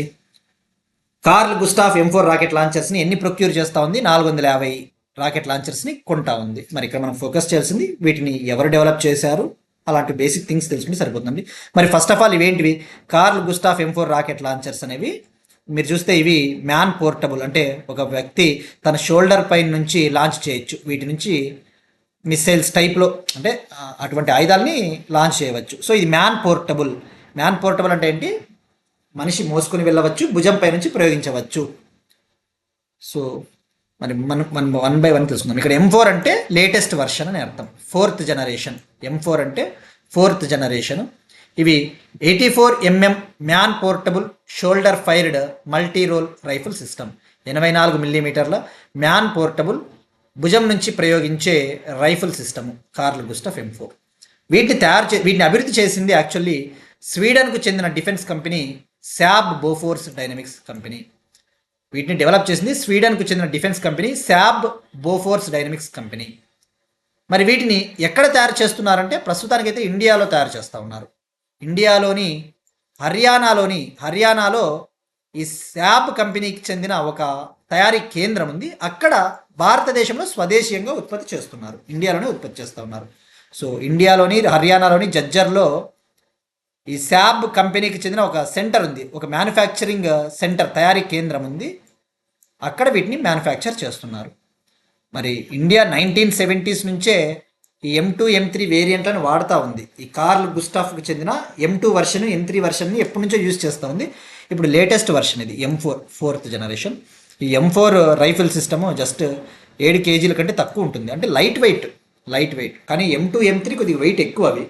కార్ల్ గుస్టాఫ్ M4 రాకెట్ లాంచర్స్ని ఎన్ని ప్రొక్యూర్ చేస్తూ ఉంది? 450 రాకెట్ లాంచర్స్ని కొంటా ఉంది. మరి ఇక్కడ మనం ఫోకస్ చేయాల్సింది వీటిని ఎవరు డెవలప్ చేశారు, అలాంటి బేసిక్ థింగ్స్ తెలుసుకుంటే సరిపోతుంది. మరి ఫస్ట్ ఆఫ్ ఆల్ ఇవేంటివి? Carl Gustaf M4 rocket launchers అనేవి మీరు చూస్తే ఇవి మ్యాన్ పోర్టబుల్, అంటే ఒక వ్యక్తి తన షోల్డర్ పైన నుంచి లాంచ్ చేయొచ్చు. వీటి నుంచి మిస్సైల్స్ టైప్లో, అంటే అటువంటి ఆయుధాలని లాంచ్ చేయవచ్చు. సో ఇది మ్యాన్ పోర్టబుల్. మ్యాన్ పోర్టబుల్ అంటే ఏంటి? మనిషి మోసుకొని వెళ్ళవచ్చు, భుజంపై నుంచి ప్రయోగించవచ్చు. సో మరి మనం 1 by 1 తెలుసుకుందాం. ఇక్కడ M4 అంటే లేటెస్ట్ వర్షన్ అని అర్థం, 4th జనరేషన్. M4 అంటే 4th జనరేషన్. ఇవి 84 mm man portable shoulder fired multi role rifle system. 84 మిల్లీమీటర్ల మ్యాన్ పోర్టబుల్ భుజం నుంచి ప్రయోగించే rifle system Carl Gustaf M4. వీటిని అభివృద్ధి చేసింది యాక్చువల్లీ స్వీడన్కు చెందిన defence company Saab Bofors Dynamics company. వీటిని డెవలప్ చేసింది స్వీడన్కు చెందిన defence company Saab Bofors Dynamics company. మరి వీటిని ఎక్కడ తయారు చేస్తున్నారంటే ప్రస్తుతానికైతే ఇండియాలో తయారు చేస్తూ ఉన్నారు. ఇండియాలోని హర్యానాలో ఈ శాబ్ కంపెనీకి చెందిన ఒక తయారీ కేంద్రం ఉంది. అక్కడ భారతదేశంలో స్వదేశీయంగా ఉత్పత్తి చేస్తున్నారు, ఇండియాలోనే ఉత్పత్తి చేస్తూ ఉన్నారు. సో ఇండియాలోని హర్యానాలోని జజ్జర్లో ఈ శాబ్ కంపెనీకి చెందిన ఒక సెంటర్ ఉంది, ఒక మ్యానుఫ్యాక్చరింగ్ సెంటర్, తయారీ కేంద్రం ఉంది. అక్కడ వీటిని మ్యానుఫ్యాక్చర్ చేస్తున్నారు. మరి ఇండియా 1970s నుంచే ఈ M2, M3 వేరియంట్లను వాడుతూ ఉంది. ఈ కార్ల్ గుస్టాఫ్కి చెందిన M2 వర్షన్, M3 వర్షన్ని ఎప్పటి నుంచో యూజ్ చేస్తూ ఉంది. ఇప్పుడు లేటెస్ట్ వర్షన్ ఇది M4, 4th జనరేషన్. ఈ M4 rifle system just 7 kg కంటే తక్కువ ఉంటుంది, అంటే లైట్ వెయిట్. కానీ M2, M3 కొద్దిగా వెయిట్ ఎక్కువ. అవి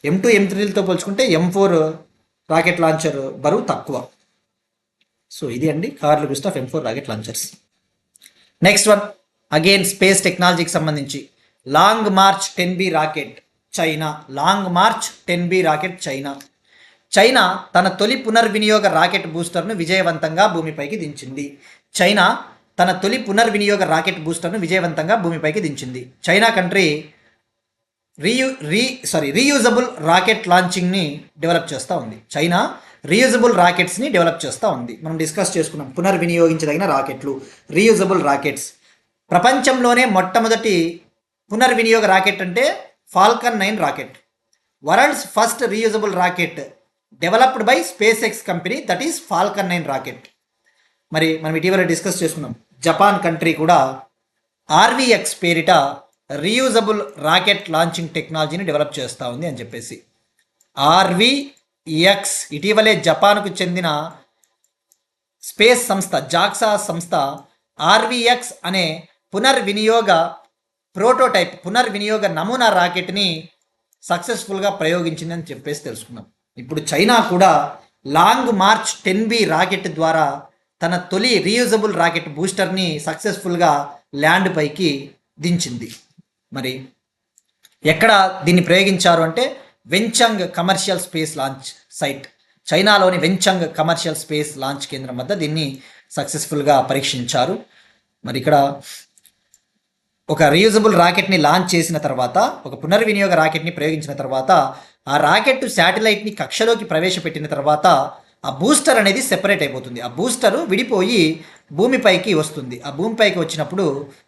M2, M3లతో పోల్చుకుంటే M4 రాకెట్ లాంచర్ బరువు తక్కువ. సో ఇది అండి Carl Gustaf M4 rocket launchers. Next one, again space టెక్నాలజీకి సంబంధించి long march 10B rocket China. Long march 10B rocket China తన తొలి పునర్వినియోగ రాకెట్ బూస్టర్ను విజయవంతంగా భూమిపైకి దించింది. చైనా కంట్రీ రీయూజబుల్ రాకెట్ లాంచింగ్ని డెవలప్ చేస్తూ ఉంది. చైనా రీయూజబుల్ రాకెట్స్ని డెవలప్ చేస్తూ ఉంది. మనం డిస్కస్ చేసుకున్నాం పునర్వినియోగించదగిన రాకెట్లు, రీయూజబుల్ రాకెట్స్. ప్రపంచంలోనే మొట్టమొదటి పునర్వినియోగ రాకెట్ అంటే Falcon 9 rocket. World's first reusable rocket developed by SpaceX company, that is Falcon 9 rocket. మరి మనం ఇటీవల డిస్కస్ చేసుకున్నాం జపాన్ కంట్రీ కూడా RVX పేరిట రీయూజబుల్ రాకెట్ లాంచింగ్ టెక్నాలజీని డెవలప్ చేస్తూ ఉంది అని చెప్పేసి. RVX ఇటీవలే జపాన్కు చెందిన స్పేస్ సంస్థ జాక్సా సంస్థ RVX అనే పునర్వినియోగ నమూనా రాకెట్ని సక్సెస్ఫుల్గా ప్రయోగించిందని చెప్పేసి తెలుసుకున్నాం. ఇప్పుడు చైనా కూడా లాంగ్ మార్చ్ 10B రాకెట్ ద్వారా తన తొలి రీయూజబుల్ రాకెట్ బూస్టర్ని సక్సెస్ఫుల్గా ల్యాండ్ పైకి దించింది. మరి ఎక్కడ దీన్ని ప్రయోగించారు అంటే వెంచంగ్ కమర్షియల్ స్పేస్ లాంచ్ సైట్, చైనాలోని వెంచంగ్ కమర్షియల్ స్పేస్ లాంచ్ కేంద్రం వద్ద దీన్ని సక్సెస్ఫుల్గా పరీక్షించారు. మరి ఇక్కడ ఒక రీయూజబుల్ రాకెట్ని లాంచ్ చేసిన తర్వాత, ఒక పునర్వినియోగ రాకెట్ని ప్రయోగించిన తర్వాత, ఆ రాకెట్ శాటిలైట్ని కక్షలోకి ప్రవేశపెట్టిన తర్వాత ఆ బూస్టర్ అనేది సెపరేట్ అయిపోతుంది. ఆ బూస్టర్ విడిపోయి భూమిపైకి వస్తుంది. ఆ భూమిపైకి వచ్చినప్పుడు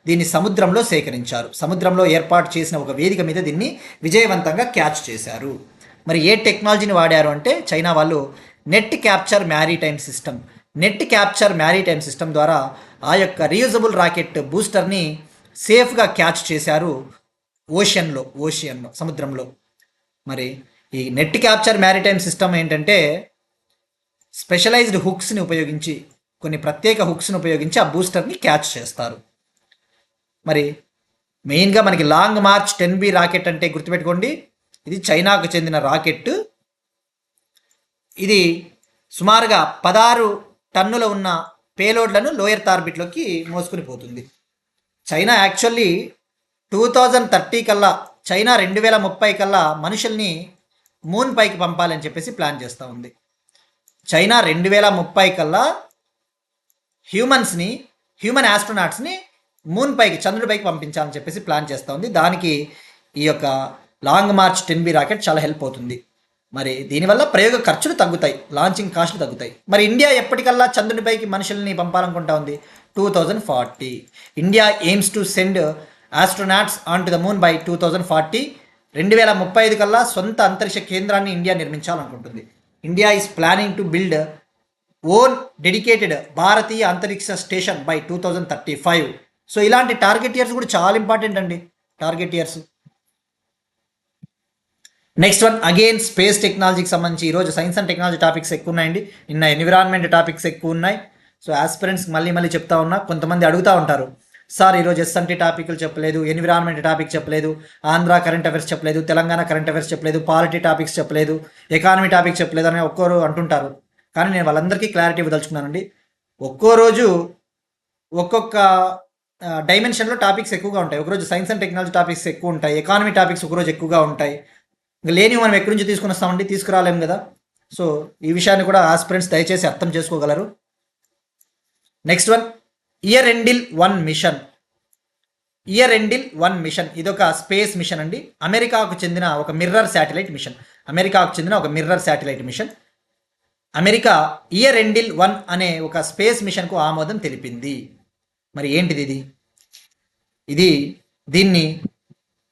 దీన్ని సముద్రంలో సేకరించారు. సముద్రంలో ఏర్పాటు చేసిన ఒక వేదిక మీద దీన్ని విజయవంతంగా క్యాచ్ చేశారు. మరి ఏ టెక్నాలజీని వాడారు అంటే చైనా వాళ్ళు net capture maritime system. Net capture maritime system ద్వారా ఆ యొక్క రీయూజబుల్ రాకెట్ బూస్టర్ని సేఫ్గా క్యాచ్ చేశారు ఓషన్లో, సముద్రంలో. మరి ఈ నెట్ క్యాప్చర్ మ్యారిటైమ్ సిస్టమ్ ఏంటంటే స్పెషలైజ్డ్ హుక్స్ని ఉపయోగించి, కొన్ని ప్రత్యేక హుక్స్ని ఉపయోగించి ఆ బూస్టర్ని క్యాచ్ చేస్తారు. మరి మెయిన్గా మనకి లాంగ్ మార్చ్ 10B రాకెట్ అంటే గుర్తుపెట్టుకోండి, ఇది చైనాకు చెందిన రాకెట్. ఇది సుమారుగా 16 టన్నుల ఉన్న పేలోడ్లను లోయర్ ఆర్బిట్లోకి మోసుకుని పోతుంది. చైనా యాక్చువల్లీ 2030 కల్లా, చైనా 2030 కల్లా మనుషుల్ని మూన్ పైకి పంపాలని చెప్పేసి ప్లాన్ చేస్తూ ఉంది. చైనా 2030 కల్లా హ్యూమన్ ఆస్ట్రోనాట్స్ని మూన్ పైకి, చంద్రుడిపైకి పంపించాలని చెప్పేసి ప్లాన్ చేస్తూ ఉంది. దానికి ఈ యొక్క లాంగ్ మార్చ్ 10B రాకెట్ చాలా హెల్ప్ అవుతుంది. మరి దీనివల్ల ప్రయోగ ఖర్చులు తగ్గుతాయి, లాంచింగ్ కాస్ట్లు తగ్గుతాయి. మరి ఇండియా ఎప్పటికల్లా చంద్రుడిపైకి మనుషుల్ని పంపాలనుకుంటా ఉంది? 2040. India aims to send astronauts on to the moon by 2040. 2035 కల్లా సొంత అంతరిక్ష కేంద్రాన్ని ఇండియా నిర్మించాలనుకుంటుంది. India is planning to build own dedicated Bharatiya Antariksh station by 2035. So ఇలాంటి టార్గెట్ ఇయర్స్ కూడా చాలా ఇంపార్టెంట్ అండి, target years. Next one, again space టెక్నాలజీకి సంబంధించి ఈరోజు సైన్స్ అండ్ టెక్నాలజీ టాపిక్స్ ఎక్కువ ఉన్నాయండి. నిన్న ఎన్విరాన్మెంట్ టాపిక్స్ ఎక్కువ ఉన్నాయి. సో ఆస్పిరెంట్స్ మళ్ళీ చెప్తా ఉన్నా, కొంతమంది అడుగుతూ ఉంటారు, సార్ ఈరోజు ఎస్ఎన్టీ టాపిక్లు చెప్పలేదు, ఎన్విరాన్మెంట్ టాపిక్ చెప్పలేదు, ఆంధ్ర కరెంట్ అఫైర్స్ చెప్పలేదు, తెలంగాణ కరెంట్ అఫైర్స్ చెప్పలేదు, పాలిటీ టాపిక్స్ చెప్పలేదు, ఎకానమీ టాపిక్ చెప్పలేదు అని ఒక్కోరు అంటుంటారు. కానీ నేను వాళ్ళందరికీ క్లారిటీ ఇవ్వదలుచుకున్నానండి. ఒక్కో రోజు ఒక్కొక్క డైమెన్షన్లో టాపిక్స్ ఎక్కువగా ఉంటాయి. ఒకరోజు సైన్స్ అండ్ టెక్నాలజీ టాపిక్స్ ఎక్కువ ఉంటాయి, ఎకానమీ టాపిక్స్ ఒకరోజు ఎక్కువగా ఉంటాయి. ఇంకా లేనివి మనం ఎక్కడి నుంచి తీసుకుని వస్తామండి, తీసుకురాలేము కదా. సో ఈ విషయాన్ని కూడా ఆస్పిరెంట్స్ దయచేసి అర్థం చేసుకోగలరు. Next one, Earendil 1 mission. Earendil 1 mission ఇదొక స్పేస్ మిషన్ అండి. అమెరికాకు చెందిన ఒక mirror satellite mission. America Earendil 1 అనే ఒక స్పేస్ మిషన్కు ఆమోదం తెలిపింది. మరి ఏంటిది ఇది? దీన్ని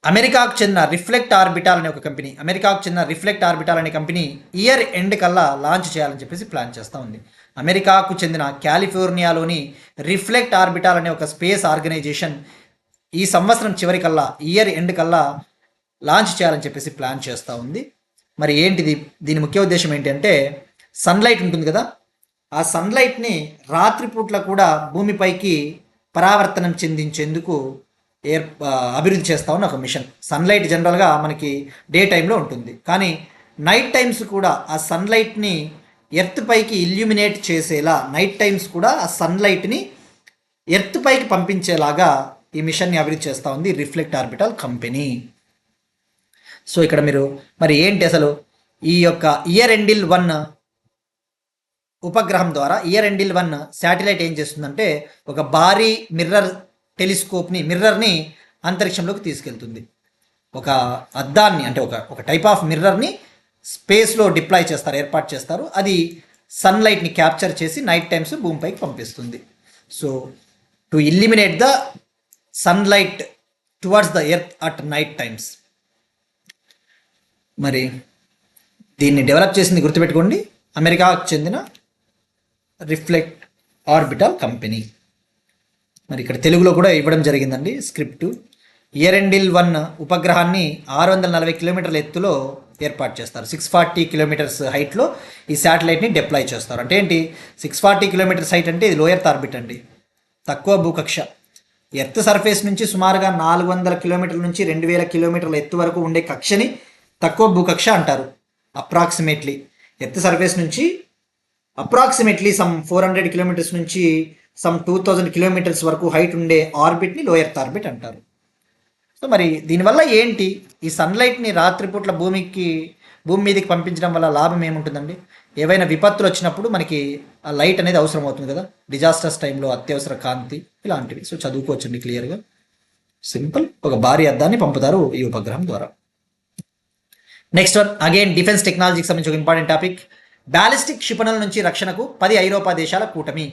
అమెరికాకు చెందిన రిఫ్లెక్ట్ ఆర్బిటాల్ అనే ఒక కంపెనీ, అనే కంపెనీ ఇయర్ ఎండ్ కల్లా లాంచ్ చేయాలని చెప్పేసి ప్లాన్ చేస్తూ ఉంది. అమెరికాకు చెందిన కాలిఫోర్నియాలోని రిఫ్లెక్ట్ ఆర్బిటాల్ అనే ఒక స్పేస్ ఆర్గనైజేషన్ ఈ సంవత్సరం చివరి కల్లా, ఇయర్ ఎండ్ కల్లా లాంచ్ చేయాలని చెప్పేసి ప్లాన్ చేస్తూ ఉంది. మరి ఏంటిది? దీని ముఖ్య ఉద్దేశం ఏంటి అంటే, సన్లైట్ ఉంటుంది కదా, ఆ సన్లైట్ని రాత్రిపూట్ల కూడా భూమిపైకి పరావర్తనం చెందించేందుకు అభివృద్ధి చేస్తూ ఉన్న ఒక మిషన్. సన్లైట్ జనరల్గా మనకి డే టైంలో ఉంటుంది, కానీ నైట్ టైమ్స్ కూడా ఆ సన్లైట్ని ఎర్త్ పైకి ఇల్యూమినేట్ చేసేలా, నైట్ టైమ్స్ కూడా ఆ సన్లైట్ని ఎర్త్ పైకి పంపించేలాగా ఈ మిషన్ని అభివృద్ధి చేస్తూ ఉంది రిఫ్లెక్ట్ ఆర్బిటాల్ కంపెనీ. సో ఇక్కడ మీరు మరి ఏంటి అసలు ఈ యొక్క ఇయర్ ఎండిల్ 1 ఉపగ్రహం ద్వారా, ఇయర్ ఎండిల్ 1 శాటిలైట్ ఏం చేస్తుందంటే, ఒక భారీ మిర్రర్ని అంతరిక్షంలోకి తీసుకెళ్తుంది. ఒక అద్దాన్ని, అంటే ఒక టైప్ ఆఫ్ మిర్రర్ని స్పేస్లో ఏర్పాటు చేస్తారు. అది సన్లైట్ని క్యాప్చర్ చేసి నైట్ టైమ్స్ భూమిపైకి పంపిస్తుంది. So to illuminate the sunlight towards the earth at night times. మరి దీన్ని డెవలప్ చేసింది గుర్తుపెట్టుకోండి, అమెరికాకు చెందిన రిఫ్లెక్ట్ ఆర్బిటాల్ కంపెనీ. మరి ఇక్కడ తెలుగులో కూడా ఇవ్వడం జరిగిందండి స్క్రిప్ట్. ఇయర్ ఎండిల్ 1 ఉపగ్రహాన్ని 640 కిలోమీటర్ల ఎత్తులో ఏర్పాటు చేస్తారు. 640 కిలోమీటర్స్ హైట్లో ఈ శాటిలైట్ని డిప్లాయ్ చేస్తారు. అంటే ఏంటి, 640 కిలోమీటర్స్ హైట్ అంటే ఇది లోయర్ ఆర్బిట్ అండి, తక్కువ భూకక్ష. ఎర్త్ సర్ఫేస్ నుంచి సుమారుగా 400 కిలోమీటర్ల నుంచి 2000 కిలోమీటర్ల ఎత్తు వరకు ఉండే కక్షని తక్కువ భూకక్ష అంటారు. అప్రాక్సిమేట్లీ ఎర్త్ సర్ఫేస్ నుంచి అప్రాక్సిమేట్లీ సమ్ 400 కిలోమీటర్స్ నుంచి సమ్ 2000 కిలోమీటర్స్ వరకు హైట్ ఉండే ఆర్బిట్ని లోయర్ ఆర్బిట్ అంటారు. సో మరి దీనివల్ల ఏంటి, ఈ సన్లైట్ని రాత్రిపూట్ల భూమికి భూమి మీదకి పంపించడం వల్ల లాభం ఏముంటుందండి? ఏవైనా విపత్తులు వచ్చినప్పుడు మనకి ఆ లైట్ అనేది అవసరం అవుతుంది కదా, డిజాస్టర్స్ టైంలో అత్యవసర కాంతి ఇలాంటివి. సో చదువుకోవచ్చండి క్లియర్గా, సింపుల్. ఒక భారీ అద్దాన్ని పంపుతారు ఈ ఉపగ్రహం ద్వారా. నెక్స్ట్ వన్ అగైన్ డిఫెన్స్ టెక్నాలజీకి సంబంధించి ఒక ఇంపార్టెంట్ టాపిక్. బ్యాలిస్టిక్ క్షిపణుల నుంచి రక్షణకు 10 ఐరోపా దేశాల కూటమి.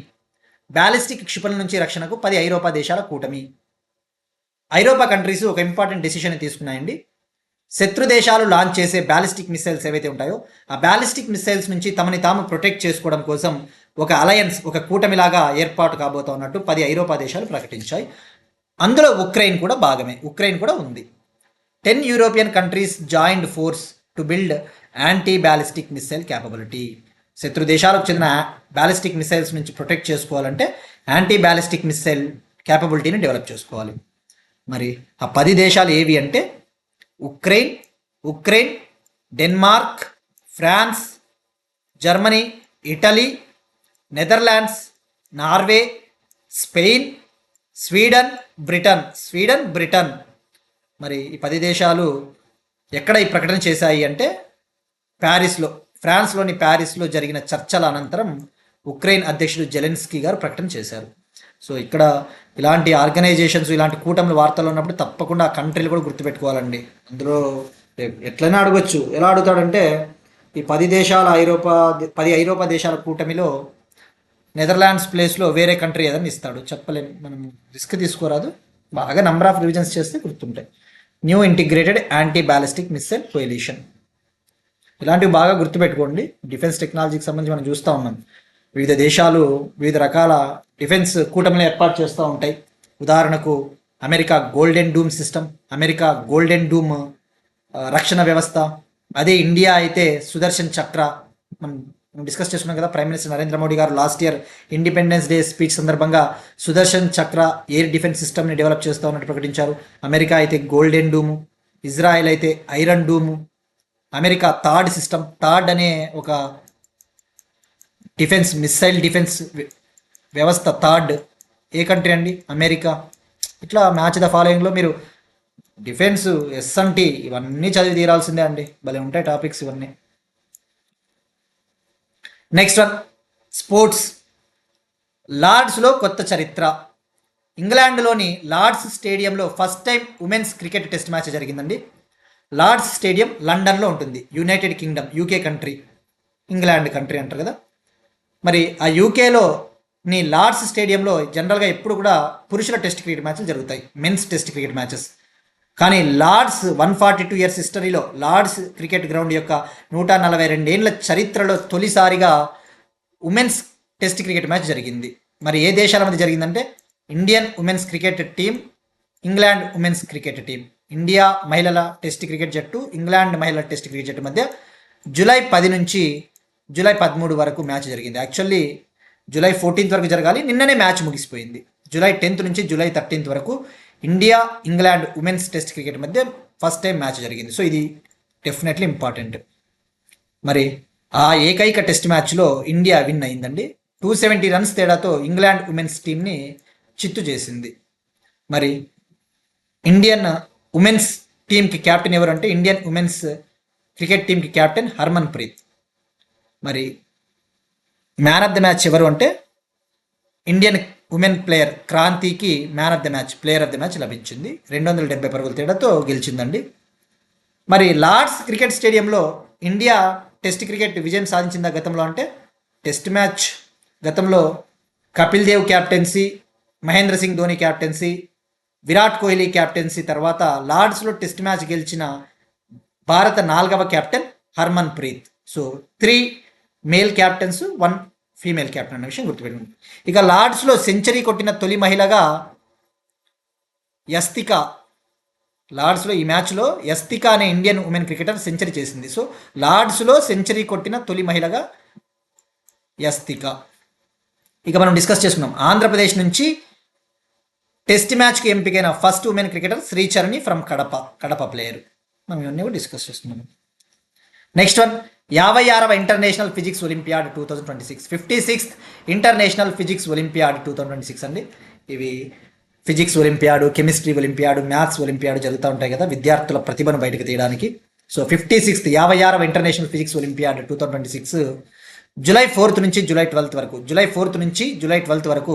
బ్యాలిస్టిక్ క్షిపణుల నుంచి రక్షణకు 10 ఐరోపా దేశాల కూటమి. ఐరోపా కంట్రీస్ ఒక ఇంపార్టెంట్ డెసిషన్ తీసుకున్నాయండి. శత్రు దేశాలు లాంచ్ చేసే బ్యాలిస్టిక్ మిసైల్స్ ఏవైతే ఉంటాయో ఆ బ్యాలిస్టిక్ మిసైల్స్ నుంచి తమని తాము ప్రొటెక్ట్ చేసుకోవడం కోసం ఒక అలయన్స్, ఒక కూటమిలాగా ఏర్పాటు కాబోతా ఉన్నట్టు 10 ఐరోపా దేశాలు ప్రకటించాయి. అందులో ఉక్రెయిన్ కూడా భాగమే, ఉక్రెయిన్ కూడా ఉంది. 10 European countries joined force to build anti ballistic missile capability. శత్రు దేశాలకు చెందిన బ్యాలిస్టిక్ మిసైల్స్ నుంచి ప్రొటెక్ట్ చేసుకోవాలంటే యాంటీ బ్యాలిస్టిక్ మిసైల్ క్యాపబిలిటీని డెవలప్ చేసుకోవాలి. మరి ఆ 10 దేశాలు ఏవి అంటే Ukraine, Denmark, France, Germany, Italy, Netherlands, Norway, Spain, Sweden, Britain. మరి ఈ 10 దేశాలు ఎక్కడ ఈ ప్రకటన చేశాయి అంటే ఫ్రాన్స్లోని ప్యారిస్లో జరిగిన చర్చల అనంతరం ఉక్రెయిన్ అధ్యక్షుడు జెలెన్స్కీ గారు ప్రకటన చేశారు. సో ఇక్కడ ఇలాంటి ఆర్గనైజేషన్స్, ఇలాంటి కూటమిల వార్తలు ఉన్నప్పుడు తప్పకుండా ఆ కంట్రీలు కూడా గుర్తుపెట్టుకోవాలండి. అందులో ఎట్లయినా అడగొచ్చు. ఎలా అడుగుతాడంటే ఈ 10 ఐరోపా దేశాల కూటమిలో నెదర్లాండ్స్ ప్లేస్లో వేరే కంట్రీ ఏదైనా ఇస్తాడు, చెప్పలేము, మనం రిస్క్ తీసుకోరాదు. బాగా నంబర్ ఆఫ్ రివిజన్స్ చేస్తే గుర్తుంటాయి. New integrated anti ballistic missile coalition, ఇలాంటివి బాగా గుర్తుపెట్టుకోండి. డిఫెన్స్ టెక్నాలజీకి సంబంధించి మనం చూస్తూ ఉన్నాం, వివిధ దేశాలు వివిధ రకాల డిఫెన్స్ కూటమిని ఏర్పాటు చేస్తూ ఉంటాయి. ఉదాహరణకు అమెరికా గోల్డెన్ డూమ్ సిస్టమ్, అమెరికా గోల్డెన్ డూమ్ రక్షణ వ్యవస్థ. అదే ఇండియా అయితే సుదర్శన్ చక్ర. మనం డిస్కస్ చేసుకున్నాం కదా, ప్రైమ్ మినిస్టర్ నరేంద్ర మోడీ గారు last year independence day speech సందర్భంగా సుదర్శన్ చక్ర ఎయిర్ డిఫెన్స్ సిస్టమ్ని డెవలప్ చేస్తూ ఉన్నట్టు ప్రకటించారు. అమెరికా అయితే గోల్డెన్ డూము, ఇజ్రాయెల్ అయితే ఐరన్ డూము. అమెరికా థాడ్ సిస్టమ్, థాడ్ అనే ఒక మిసైల్ డిఫెన్స్ వ్యవస్థ. థాడ్ ఏ కంట్రీ అండి? అమెరికా. ఇట్లా మ్యాచ్ ద ఫాలోయింగ్లో మీరు డిఫెన్స్ ఎస్ఎన్టీ ఇవన్నీ చదివి తీరాల్సిందే అండి, భలే ఉంటాయి టాపిక్స్ ఇవన్నీ. Next one sports. లార్డ్స్లో కొత్త చరిత్ర. ఇంగ్లాండ్లోని లార్డ్స్ స్టేడియంలో first time women's cricket test match జరిగిందండి. లార్డ్స్ స్టేడియం లండన్లో ఉంటుంది, United Kingdom, UK country. England country అంటారు కదా. మరి ఆ యూకేలోని లార్డ్స్ స్టేడియంలో జనరల్గా ఎప్పుడు కూడా పురుషుల టెస్ట్ క్రికెట్ మ్యాచ్లు జరుగుతాయి, మెన్స్ టెస్ట్ క్రికెట్ మ్యాచెస్. కానీ లార్డ్స్ 142 ఇయర్స్ హిస్టరీలో లార్డ్స్ క్రికెట్ గ్రౌండ్ యొక్క 142 ఏళ్ల చరిత్రలో తొలిసారిగా ఉమెన్స్ టెస్ట్ క్రికెట్ మ్యాచ్ జరిగింది. మరి ఏ దేశాల మధ్య జరిగిందంటే Indian women's cricket team, England women's cricket team. India మహిళల టెస్ట్ క్రికెట్ జట్టు, ఇంగ్లాండ్ మహిళల టెస్ట్ క్రికెట్ జట్టు మధ్య జూలై 10 నుంచి జూలై 13 వరకు మ్యాచ్ జరిగింది. యాక్చువల్లీ జూలై 14 వరకు జరగాలి, నిన్ననే మ్యాచ్ ముగిసిపోయింది. జూలై 10 నుంచి జూలై 13 వరకు India England women's test cricket మధ్య ఫస్ట్ టైం మ్యాచ్ జరిగింది. సో ఇది డెఫినెట్లీ ఇంపార్టెంట్. మరి ఆ ఏకైక టెస్ట్ మ్యాచ్లో ఇండియా విన్ అయిందండి. 270 రన్స్ తేడాతో ఇంగ్లాండ్ ఉమెన్స్ టీంని చిత్తు చేసింది. మరి ఇండియన్ ఉమెన్స్ టీంకి క్యాప్టెన్ ఎవరు అంటే ఇండియన్ ఉమెన్స్ క్రికెట్ టీంకి క్యాప్టెన్ హర్మన్ ప్రీత్. మరి మ్యాన్ ఆఫ్ ద మ్యాచ్ ఎవరు అంటే ఇండియన్ ఉమెన్ ప్లేయర్ క్రాంతికి man of the match, player of the match లభించింది. 270 పరుగుల తేడాతో గెలిచిందండి. మరి లార్డ్స్ క్రికెట్ స్టేడియంలో ఇండియా టెస్ట్ క్రికెట్ విజయం సాధించిందా గతంలో అంటే టెస్ట్ మ్యాచ్ గతంలో Kapil Dev captaincy, Mahendra Singh Dhoni captaincy, Virat Kohli captaincy తర్వాత లార్డ్స్లో టెస్ట్ మ్యాచ్ గెలిచిన భారత 4వ captain Harmanpreet. So 3 male captains, 1 female captain అనే విషయం గుర్తుపెట్టుకోండి. ఇక లార్డ్స్లో సెంచరీ కొట్టిన తొలి మహిళగా యస్తిక. లార్డ్స్లో ఈ మ్యాచ్లో యస్తిక అనే ఇండియన్ ఉమెన్ క్రికెటర్ సెంచరీ చేసింది. సో లార్డ్స్లో సెంచరీ కొట్టిన తొలి మహిళగా యస్తిక. ఇక మనం డిస్కస్ చేసుకున్నాం ఆంధ్రప్రదేశ్ నుంచి టెస్ట్ మ్యాచ్కి ఎంపికైన first women cricketer Shree Charani from Kadapa player. మనం ఇవన్నీ కూడా డిస్కస్ చేస్తున్నాం. నెక్స్ట్ వన్ 56వ international physics olympiad 2026, 56th international physics olympiad 2026 అండి. ఇవి physics olympiad, chemistry olympiad, maths olympiad జరుగుతూ ఉంటాయి కదా, విద్యార్థుల ప్రతిభను బయటకు తీయడానికి. సో 56వ international physics olympiad 2026 July 4th నుంచి జూలై 12th వరకు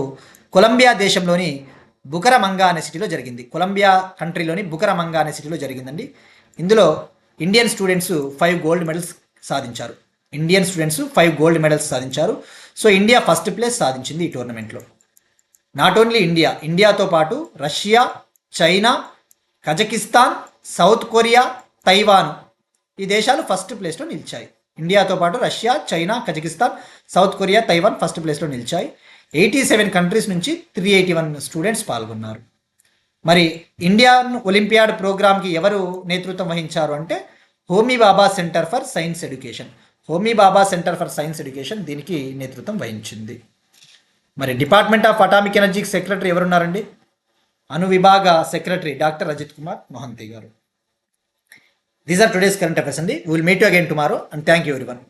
కొలంబియా దేశంలోని బుకరమంగా అనే సిటీలో జరిగింది. కొలంబియా కంట్రీలోని బుకరమంగా అనే సిటీలో జరిగిందండి. ఇందులో ఇండియన్ స్టూడెంట్స్ 5 గోల్డ్ మెడల్స్ సాధించారు. సో ఇండియా ఫస్ట్ ప్లేస్ సాధించింది ఈ టోర్నమెంట్లో. నాట్ ఓన్లీ ఇండియాతో పాటు Russia, China, Kazakhstan, south Korea, Taiwan ఈ దేశాలు ఫస్ట్ ప్లేస్లో నిలిచాయి. ఇండియాతో పాటు Russia, China, Kazakhstan, south Korea, Taiwan first ప్లేస్లో నిలిచాయి. 87 కంట్రీస్ నుంచి 381 స్టూడెంట్స్ పాల్గొన్నారు. మరి ఇండియన్ ఒలింపియాడ్ ప్రోగ్రామ్కి ఎవరు నేతృత్వం వహించారు అంటే Homi Bhabha centre for science education దీనికి నేతృత్వం వహించింది. మరి డిపార్ట్మెంట్ ఆఫ్ అటామిక్ ఎనర్జీకి సెక్రటరీ ఎవరున్నారండి? అణు విభాగ సెక్రటరీ డాక్టర్ అజిత్ కుమార్ మొహంతి గారు. These are today's current affairs అండి. Will meet you again tomorrow and thank you everyone.